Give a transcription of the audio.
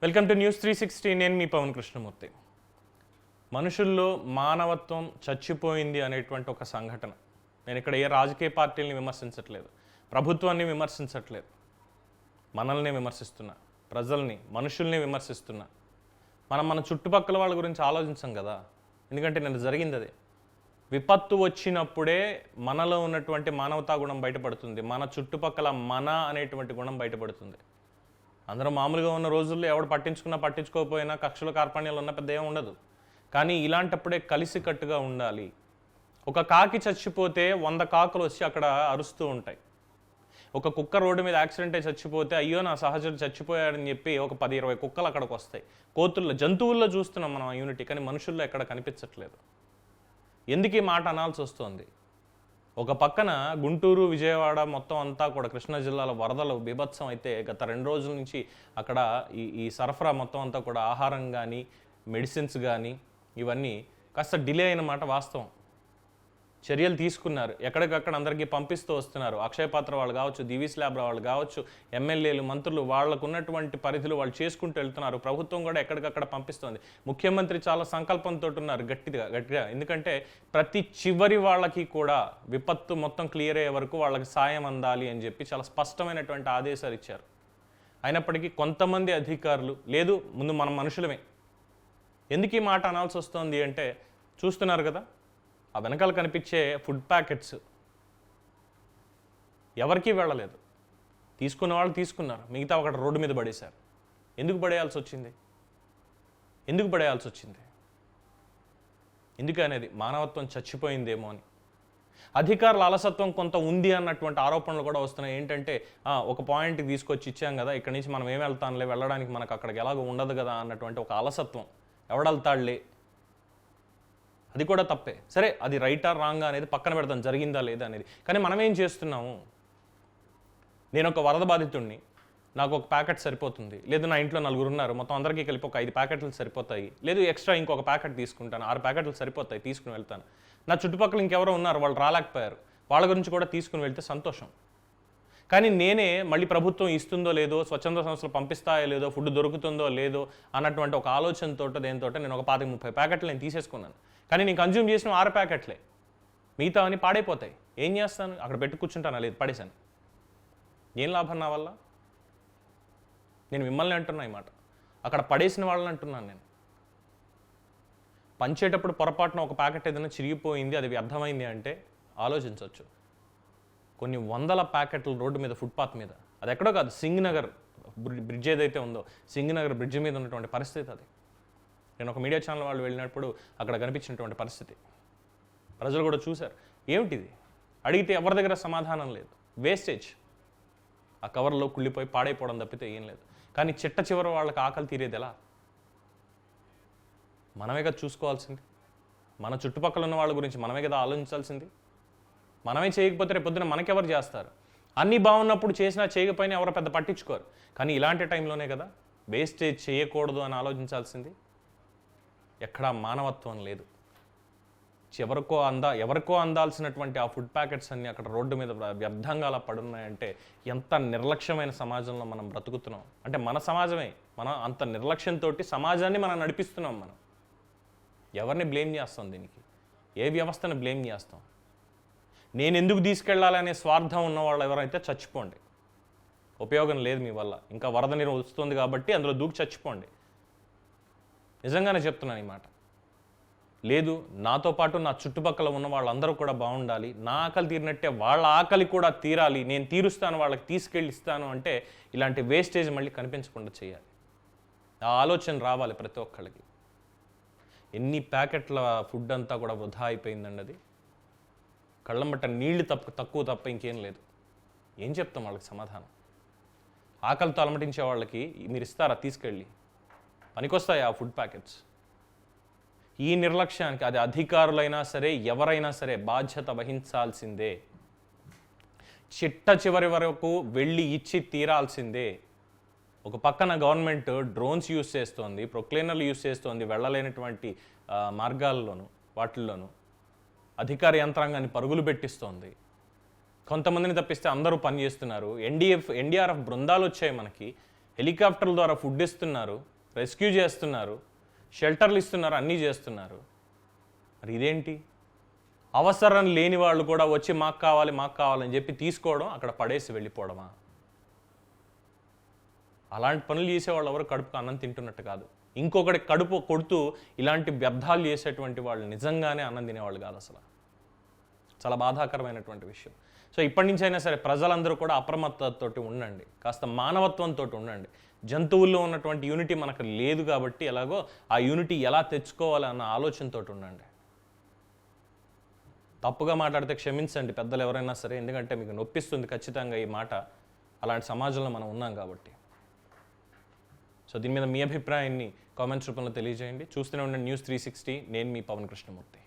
Welcome to news 360. నేను మీ పవన్ కృష్ణమూర్తి. మనుషుల్లో మానవత్వం చచ్చిపోయింది అనేటువంటి ఒక సంఘటన. నేను ఇక్కడ ఏ రాజకీయ పార్టీలని విమర్శించట్లేదు, ప్రభుత్వాన్ని విమర్శించట్లేదు, మనల్ని విమర్శిస్తున్నా, ప్రజల్ని, మనుషుల్ని విమర్శిస్తున్నా. మన చుట్టుపక్కల వాళ్ళ గురించి ఆలోచించాం కదా, ఎందుకంటే నేను జరిగింది అదే. విపత్తు వచ్చినప్పుడే మనలో ఉన్నటువంటి మానవతా గుణం బయటపడుతుంది, మన చుట్టుపక్కల మన అనేటువంటి గుణం బయటపడుతుంది. అందరూ మామూలుగా ఉన్న రోజుల్లో ఎవడు పట్టించుకోకపోయినా కక్షల కార్పణ్యాలు ఉన్న పెద్ద ఏం ఉండదు. కానీ ఇలాంటప్పుడే కలిసికట్టుగా ఉండాలి. ఒక కాకి చచ్చిపోతే 100 కాకులు వచ్చి అక్కడ అరుస్తూ ఉంటాయి. ఒక కుక్క రోడ్డు మీద యాక్సిడెంట్ అయి చచ్చిపోతే అయ్యో నా సహచరుడు చచ్చిపోయాడని చెప్పి ఒక 10-20 కుక్కలు అక్కడికి వస్తాయి. కోతుల్లో, జంతువుల్లో చూస్తున్నాం మనం ఆ యూనిటీ, కానీ మనుషుల్లో ఎక్కడ కనిపించట్లేదు. ఎందుకు ఈ మాట అనాల్సి వస్తుంది? ఒక పక్కన గుంటూరు, విజయవాడ మొత్తం అంతా కూడా కృష్ణా జిల్లాలో వరదలు బీభత్సం అయితే గత 2 రోజుల నుంచి అక్కడ ఈ సరఫరా మొత్తం అంతా కూడా ఆహారం కానీ మెడిసిన్స్ కానీ ఇవన్నీ కాస్త డిలే అయిన మాట వాస్తవం. చర్యలు తీసుకున్నారు, ఎక్కడికక్కడ అందరికీ పంపిస్తూ వస్తున్నారు. అక్షయ పాత్ర వాళ్ళు కావచ్చు, దివీస్ ల్యాబ్ వాళ్ళు కావచ్చు, ఎమ్మెల్యేలు, మంత్రులు వాళ్ళకు ఉన్నటువంటి పరిధిలో వాళ్ళు చేసుకుంటూ వెళ్తున్నారు. ప్రభుత్వం కూడా ఎక్కడికక్కడ పంపిస్తుంది. ముఖ్యమంత్రి చాలా సంకల్పంతో ఉన్నారు గట్టిగా. ఎందుకంటే ప్రతి చివరి వాళ్ళకి కూడా విపత్తు మొత్తం క్లియర్ అయ్యే వరకు వాళ్ళకి సాయం అందాలి అని చెప్పి చాలా స్పష్టమైనటువంటి ఆదేశాలు ఇచ్చారు. అయినప్పటికీ కొంతమంది అధికారులు లేదు, ముందు మనం మనుషులమే. ఎందుకు ఈ మాట అనాల్సి వస్తుంది అంటే చూస్తున్నారు కదా, ఆ వెనకాల కనిపించే ఫుడ్ ప్యాకెట్స్ ఎవరికీ వెళ్ళలేదు. తీసుకున్న వాళ్ళు తీసుకున్నారు, మిగతా ఒకటి రోడ్డు మీద పడేశారు. ఎందుకు పడేయాల్సి వచ్చింది? ఎందుకు అనేది మానవత్వం చచ్చిపోయిందేమో అని. అధికారుల అలసత్వం కొంత ఉంది అన్నటువంటి ఆరోపణలు కూడా వస్తున్నాయి. ఏంటంటే ఒక పాయింట్కి తీసుకొచ్చి ఇచ్చాం కదా, ఇక్కడి నుంచి మనం ఏం వెళ్తానులే, వెళ్ళడానికి మనకు అక్కడికి ఎలాగో ఉండదు కదా అన్నటువంటి ఒక అలసత్వం. ఎవడెళ్తాడులే, అది కూడా తప్పే. సరే, అది రైటా రాంగా అనేది పక్కన పెడతాం, జరిగిందా లేదా అనేది. కానీ మనం ఏం చేస్తున్నాము? నేను ఒక వరద బాధితుడిని, నాకు ఒక ప్యాకెట్ సరిపోతుంది. లేదు నా ఇంట్లో 4 ఉన్నారు, మొత్తం అందరికీ కలిపి ఒక 5 ప్యాకెట్లు సరిపోతాయి. లేదు ఎక్స్ట్రా ఇంకొక ప్యాకెట్ తీసుకుంటాను, 6 ప్యాకెట్లు సరిపోతాయి, తీసుకుని వెళ్తాను. నా చుట్టుపక్కల ఇంకెవరో ఉన్నారు, వాళ్ళు రాలేకపోయారు, వాళ్ళ గురించి కూడా తీసుకుని వెళ్తే సంతోషం. కానీ నేనే మళ్ళీ ప్రభుత్వం ఇస్తుందో లేదో, స్వచ్ఛంద సంస్థలు పంపిస్తాయో లేదో, ఫుడ్ దొరుకుతుందో లేదో అన్నటువంటి ఒక ఆలోచనతో దేంతో నేను ఒక 25-30 ప్యాకెట్లు నేను తీసేసుకున్నాను. కానీ నేను కన్జ్యూమ్ చేసిన 6 ప్యాకెట్లే, మిగతా అని పాడైపోతాయి. ఏం చేస్తాను? అక్కడ పెట్టి కూర్చుంటానా? లేదు, పడేశాను. ఏం లాభం నా వల్ల? నేను మిమ్మల్ని అంటున్నా ఈ మాట, అక్కడ పడేసిన వాళ్ళని అంటున్నాను. నేను పంచేటప్పుడు పొరపాటున ఒక ప్యాకెట్ ఏదైనా చిరిగిపోయింది, అది వ్యర్థమైంది అంటే ఆలోచించవచ్చు. కొన్ని 100 ప్యాకెట్లు రోడ్డు మీద, ఫుట్పాత్ మీద, అది ఎక్కడో కాదు, సింగ్నగర్ బ్రిడ్జ్ ఏదైతే ఉందో, సింగ్నగర్ బ్రిడ్జ్ మీద ఉన్నటువంటి పరిస్థితి అది. నేను ఒక మీడియా ఛానల్ వాళ్ళు వెళ్ళినప్పుడు అక్కడ కనిపించినటువంటి పరిస్థితి ప్రజలు కూడా చూశారు. ఏమిటిది అడిగితే ఎవరి దగ్గర సమాధానం లేదు. వేస్టేజ్ ఆ కవర్లో కుళ్ళిపోయి పాడైపోవడం తప్పితే ఏం లేదు. కానీ చిట్ట చివరి వాళ్ళకి ఆకలి తీరేది ఎలా? మనమే కదా చూసుకోవాల్సింది. మన చుట్టుపక్కల ఉన్న వాళ్ళ గురించి మనమే కదా ఆలోచించాల్సింది. మనమే చేయకపోతే రేపు పొద్దున మనకెవరు చేస్తారు? అన్నీ బాగున్నప్పుడు చేసినా చేయకపోయినా ఎవరో పెద్ద పట్టించుకోరు. కానీ ఇలాంటి టైంలోనే కదా వేస్టేజ్ చేయకూడదు అని ఆలోచించాల్సింది. ఎక్కడా మానవత్వం లేదు. ఎవరికో అందాల్సినటువంటి ఆ ఫుడ్ ప్యాకెట్స్ అన్నీ అక్కడ రోడ్డు మీద వ్యర్థంగా అలా పడున్నాయంటే ఎంత నిర్లక్ష్యమైన సమాజంలో మనం బ్రతుకుతున్నాం. అంటే మన సమాజమే, మనం అంత నిర్లక్ష్యంతో సమాజాన్ని మనం నడిపిస్తున్నాం. మనం ఎవరిని బ్లేమ్ చేస్తాం? దీనికి ఏ వ్యవస్థను బ్లేమ్ చేస్తాం? నేను ఎందుకు తీసుకెళ్ళాలనే స్వార్థం ఉన్న వాళ్ళు ఎవరైతే చచ్చిపోండి, ఉపయోగం లేదు మీ వల్ల. ఇంకా వరద నీరు వస్తుంది కాబట్టి అందులో దూకి చచ్చిపోండి. నిజంగానే చెప్తున్నాను ఈ మాట. లేదు, నాతో పాటు నా చుట్టుపక్కల ఉన్న వాళ్ళందరూ కూడా బాగుండాలి, నా ఆకలి తీరినట్టే వాళ్ళ ఆకలి కూడా తీరాలి, నేను తీరుస్తాను, వాళ్ళకి తీసుకెళ్ళిస్తాను అంటే ఇలాంటి వేస్టేజ్ మళ్ళీ కనిపించకుండా చేయాలి. ఆ ఆలోచన రావాలి ప్రతి ఒక్కళ్ళకి. ఎన్ని ప్యాకెట్ల ఫుడ్ అంతా కూడా వృధా అయిపోయిందండి. అది కళ్ళమ్మట నీళ్లు తక్కువ తప్ప ఇంకేం లేదు. ఏం చెప్తాం వాళ్ళకి సమాధానం? ఆకలితో అలమటించే వాళ్ళకి మీరు ఇస్తారా తీసుకెళ్ళి? పనికొస్తాయి ఆ ఫుడ్ ప్యాకెట్స్? ఈ నిర్లక్ష్యానికి అది అధికారులైనా సరే ఎవరైనా సరే బాధ్యత వహించాల్సిందే. చిట్ట చివరి వరకు వెళ్ళి ఇచ్చి తీరాల్సిందే. ఒక పక్కన గవర్నమెంట్ డ్రోన్స్ యూజ్ చేస్తోంది, ప్రొక్లైనర్లు యూజ్ చేస్తోంది, వెళ్ళలేనటువంటి మార్గాల్లోనూ వాటిల్లోనూ అధికార యంత్రాంగాన్ని పరుగులు పెట్టిస్తోంది. కొంతమందిని తప్పిస్తే అందరూ పనిచేస్తున్నారు. ఎన్డీఆర్ఎఫ్ బృందాలు వచ్చాయి, మనకి హెలికాప్టర్ల ద్వారా ఫుడ్ ఇస్తున్నారు. రెస్క్యూ చేస్తున్నారు, షెల్టర్లు ఇస్తున్నారు, అన్నీ చేస్తున్నారు. మరి ఇదేంటి? అవసరం లేని వాళ్ళు కూడా వచ్చి మాకు కావాలని చెప్పి తీసుకోవడం, అక్కడ పడేసి వెళ్ళిపోవడమా? అలాంటి పనులు చేసేవాళ్ళు ఎవరు కడుపుకు అన్నం తింటున్నట్టు కాదు. ఇంకొకటి కడుపు కొడుతూ ఇలాంటి వ్యర్థాలు చేసేటువంటి వాళ్ళు నిజంగానే అన్నం తినేవాళ్ళు కాదు అసలు. చాలా బాధాకరమైనటువంటి విషయం. సో ఇప్పటి నుంచి అయినా సరే ప్రజలందరూ కూడా అప్రమత్తతోటి ఉండండి, కాస్త మానవత్వంతో ఉండండి. జంతువుల్లో ఉన్నటువంటి యూనిటీ మనకు లేదు కాబట్టి ఎలాగో ఆ యూనిటీ ఎలా తెచ్చుకోవాలి అన్న ఆలోచనతో ఉండండి. తప్పుగా మాట్లాడితే క్షమించండి పెద్దలు ఎవరైనా సరే, ఎందుకంటే మీకు నొప్పిస్తుంది ఖచ్చితంగా ఈ మాట. అలాంటి సమాజంలో మనం ఉన్నాం కాబట్టి. సో దీని మీద మీ అభిప్రాయాన్ని కామెంట్స్ రూపంలో తెలియజేయండి. చూస్తూనే ఉండండి న్యూస్ 360. నేను మీ పవన్ కృష్ణమూర్తి.